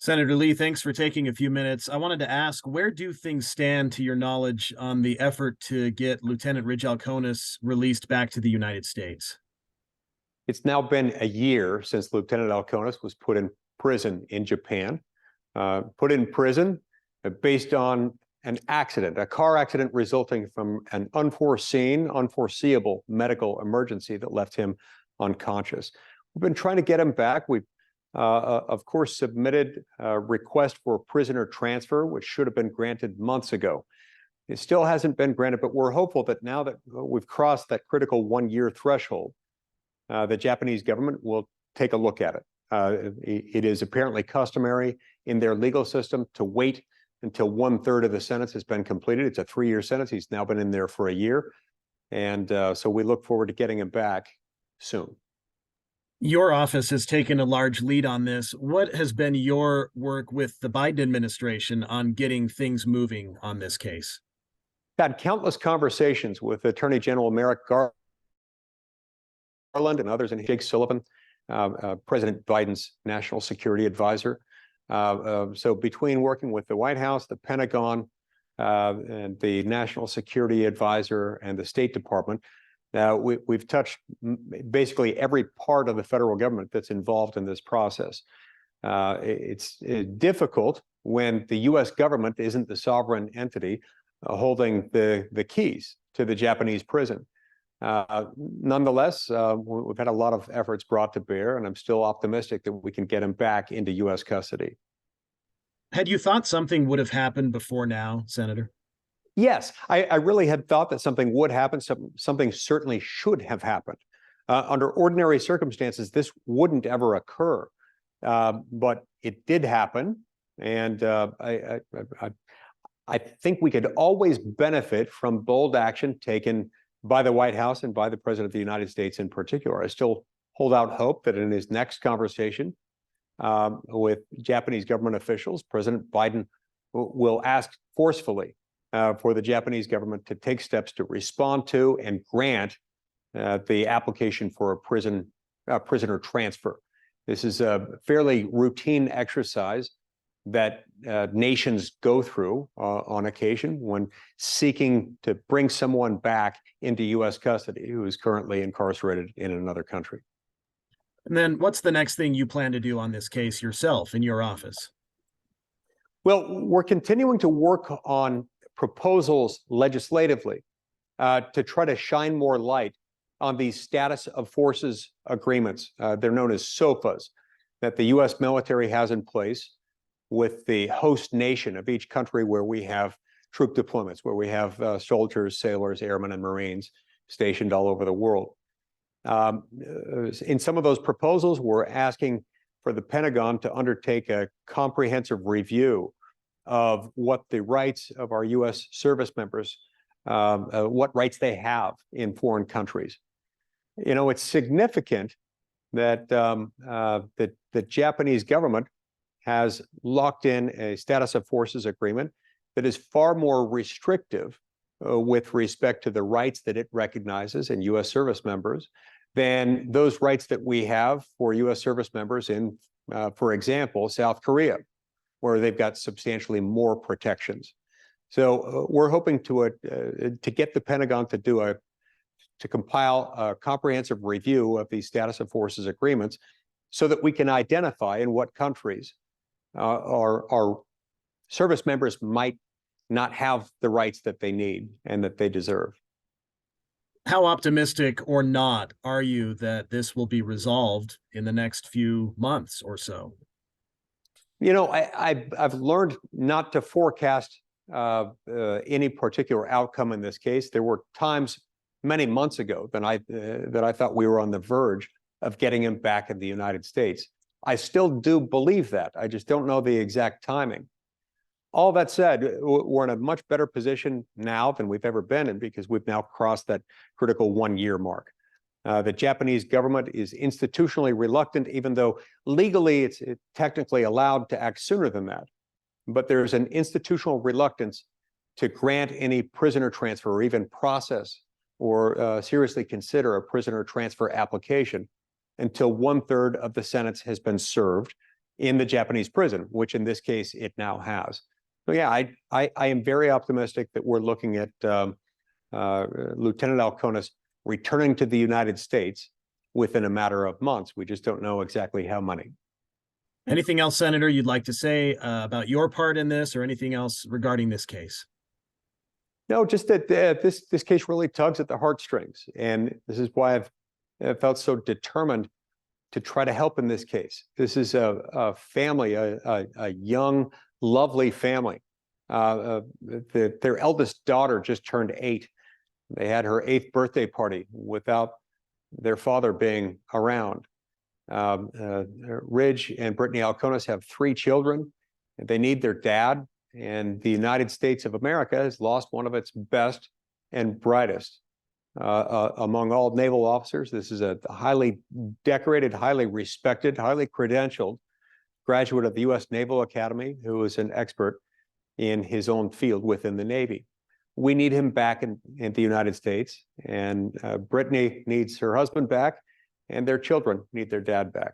Senator Lee, thanks for taking a few minutes. I wanted to ask, where do things stand to your knowledge on the effort to get Lieutenant Ridge Alkonis released back to the United States? It's now been a year since Lieutenant Alkonis was put in prison in Japan. Put in prison based on an accident, a car accident resulting from an unforeseeable medical emergency that left him unconscious. We've been trying to get him back. We've, of course, submitted a request for prisoner transfer, which should have been granted months ago. It still hasn't been granted, but we're hopeful that now that we've crossed that critical one-year threshold, the Japanese government will take a look at it. It is apparently customary in their legal system to wait until 1/3 of the sentence has been completed. It's a 3-year sentence. He's now been in there for a year. And so we look forward to getting him back soon. Your office has taken a large lead on this. What has been your work with the Biden administration on getting things moving on this case? Had countless conversations with Attorney General Merrick Garland and others, and Jake Sullivan, President Biden's national security advisor. So between working with the White House, the Pentagon, and the national security advisor and the State Department, we've touched basically every part of the federal government that's involved in this process. It's difficult when the U.S. government isn't the sovereign entity holding the keys to the Japanese prison. Nonetheless, we've had a lot of efforts brought to bear, and I'm still optimistic that we can get him back into U.S. custody. Had you thought something would have happened before now, Senator? Yes, I really had thought that something would happen. Something certainly should have happened. Under ordinary circumstances, this wouldn't ever occur, but it did happen, and I think we could always benefit from bold action taken by the White House and by the President of the United States in particular. I still hold out hope that in his next conversation with Japanese government officials, President Biden will ask forcefully for the Japanese government to take steps to respond to and grant the application for a prisoner transfer. This is a fairly routine exercise that nations go through on occasion when seeking to bring someone back into U.S. custody who is currently incarcerated in another country. And then what's the next thing you plan to do on this case yourself in your office? Well, we're continuing to work on proposals legislatively to try to shine more light on these status of forces agreements. They're known as SOFAs that the U.S. military has in place with the host nation of each country where we have troop deployments, where we have soldiers, sailors, airmen, and Marines stationed all over the world. In some of those proposals, we're asking for the Pentagon to undertake a comprehensive review of what the rights of our U.S. service members, what rights they have in foreign countries. You know, it's significant that the Japanese government has locked in a status of forces agreement that is far more restrictive with respect to the rights that it recognizes in U.S. service members than those rights that we have for U.S. service members in, for example, South Korea, where they've got substantially more protections. So we're hoping to get the Pentagon to compile a comprehensive review of these status of forces agreements so that we can identify in what countries our service members might not have the rights that they need and that they deserve. How optimistic or not are you that this will be resolved in the next few months or so? You know, I've learned not to forecast any particular outcome in this case. There were times many months ago that I thought we were on the verge of getting him back in the United States. I still do believe that. I just don't know the exact timing. All that said, we're in a much better position now than we've ever been in because we've now crossed that critical one-year mark. The Japanese government is institutionally reluctant, even though legally it's technically allowed to act sooner than that. But there's an institutional reluctance to grant any prisoner transfer or even process or seriously consider a prisoner transfer application until 1/3 of the sentence has been served in the Japanese prison, which in this case it now has. So yeah, I am very optimistic that we're looking at Lieutenant Alkonis returning to the United States within a matter of months. We just don't know exactly how many. Anything else, Senator, you'd like to say about your part in this, or anything else regarding this case? No, just that this case really tugs at the heartstrings, and this is why I've felt so determined to try to help in this case. This is a family, a young, lovely family. Their eldest daughter just turned 8. They had her 8th birthday party without their father being around. Ridge and Brittany Alkonis have 3 children. They need their dad, and the United States of America has lost one of its best and brightest. Among all naval officers, this is a highly decorated, highly respected, highly credentialed graduate of the U.S. Naval Academy who is an expert in his own field within the Navy. We need him back in the United States, and Brittany needs her husband back, and their children need their dad back.